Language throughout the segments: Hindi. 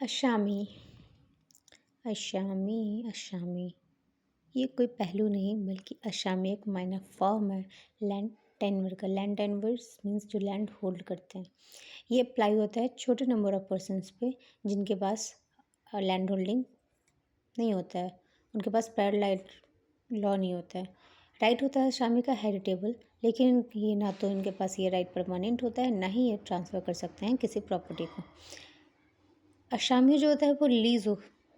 अशामी अशामी अशामी ये कोई पहलू नहीं बल्कि अशामी एक माइनर फॉर्म है लैंड टेनवर का। लैंड टेनवर्स मीन्स जो लैंड होल्ड करते हैं। ये अप्लाई होता है छोटे नंबर ऑफ पर्सनस पे जिनके पास लैंड होल्डिंग नहीं होता है, उनके पास प्रायर लॉ नहीं होता है। राइट होता है अशामी का हेरिटेबल, लेकिन ये ना तो इनके पास ये राइट परमानेंट होता है ना ही ये ट्रांसफ़र कर सकते हैं किसी प्रॉपर्टी को। अशामी जो होता है वो लीज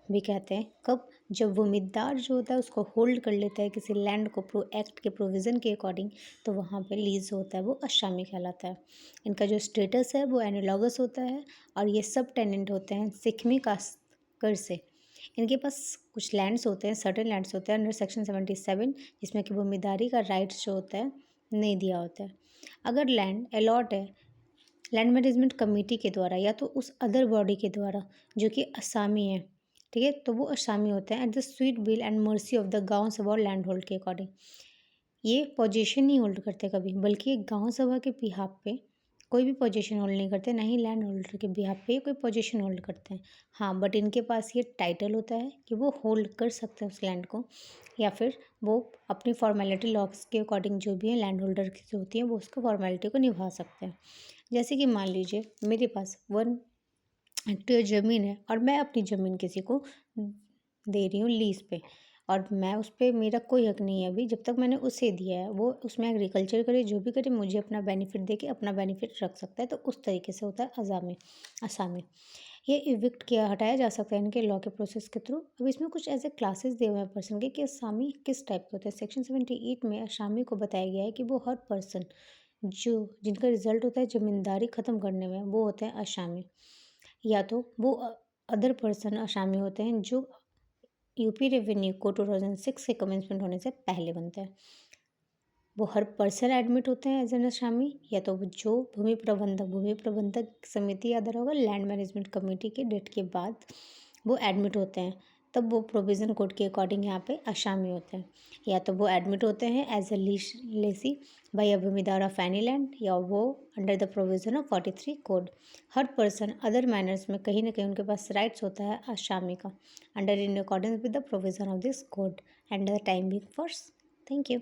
भी कहते हैं। कब? जब भूमिदार जो होता है उसको होल्ड कर लेता है किसी लैंड को एक्ट के प्रोविज़न के अकॉर्डिंग, तो वहाँ पे लीज होता है वो अशामी कहलाता है। इनका जो स्टेटस है वो एनालॉगस होता है और ये सब टेनेंट होते हैं सिक्मी कास्कर से। इनके पास कुछ लैंड्स होते हैं, सर्टेन लैंड्स होते हैं अंडर सेक्शन 77, जिसमें कि भूमिदारी का राइट्स जो होता है नहीं दिया होता है। अगर लैंड अलॉट है लैंड मैनेजमेंट कमेटी के द्वारा या तो उस अदर बॉडी के द्वारा जो कि असामी है, ठीक है, तो वो असामी होते हैं at the sweet will and mercy of the गांव सभा और लैंड होल्ड के अकॉर्डिंग। ये पोजीशन नहीं होल्ड करते कभी, बल्कि एक गांव सभा के बिहाफ पे कोई भी पोजीशन होल्ड नहीं करते, ना ही लैंड होल्डर के बिहाफ पे कोई पोजीशन होल्ड करते हैं। हाँ, बट इनके पास ये टाइटल होता है कि वो होल्ड कर सकते हैं उस लैंड को, या फिर वो अपनी फॉर्मेलिटी लॉस के अकॉर्डिंग जो भी है लैंड होल्डर की जो होती है वो उसको फॉर्मेलिटी को निभा सकते हैं। जैसे कि मान लीजिए मेरे पास 1 हेक्टेयर ज़मीन है और मैं अपनी ज़मीन किसी को दे रही हूँ लीज़ पे, और मैं उस पर मेरा कोई हक नहीं है अभी, जब तक मैंने उसे दिया है वो उसमें एग्रीकल्चर करे जो भी करे, मुझे अपना बेनिफिट दे के अपना बेनिफिट रख सकता है। तो उस तरीके से होता है असामी। ये इविक्ट किया हटाया जा सकता है इनके लॉ के प्रोसेस के थ्रू। अब इसमें कुछ ऐसे क्लासेस दिए हुए हैं पर्सन के कि असामी किस टाइप के होते हैं। सेक्शन 78 में असामी को बताया गया है कि वो हर पर्सन जो जिनका रिजल्ट होता है ज़मींदारी ख़त्म करने में, वो होते हैं असामी। या तो वो अदर पर्सन असामी होते हैं जो यूपी रेवेन्यू को 2006 के कमेंसमेंट होने से पहले बनता है। वो हर पर्सन एडमिट होते हैं एज एन असामी, या तो जो भूमि प्रबंधक समिति याद रहोगा लैंड मैनेजमेंट कमेटी के डेट के बाद वो एडमिट होते हैं, तब वो प्रोविज़न कोड के अकॉर्डिंग यहाँ पे असामी होते हैं। या तो वो एडमिट होते हैं as a lessee by a bhumidhar of any land, या वो under the provision of 43 code. हर पर्सन अदर मैनर्स में कहीं ना कहीं उनके पास राइट्स होता है असामी का under in accordance with the provision of this code and the time being force. Thank you.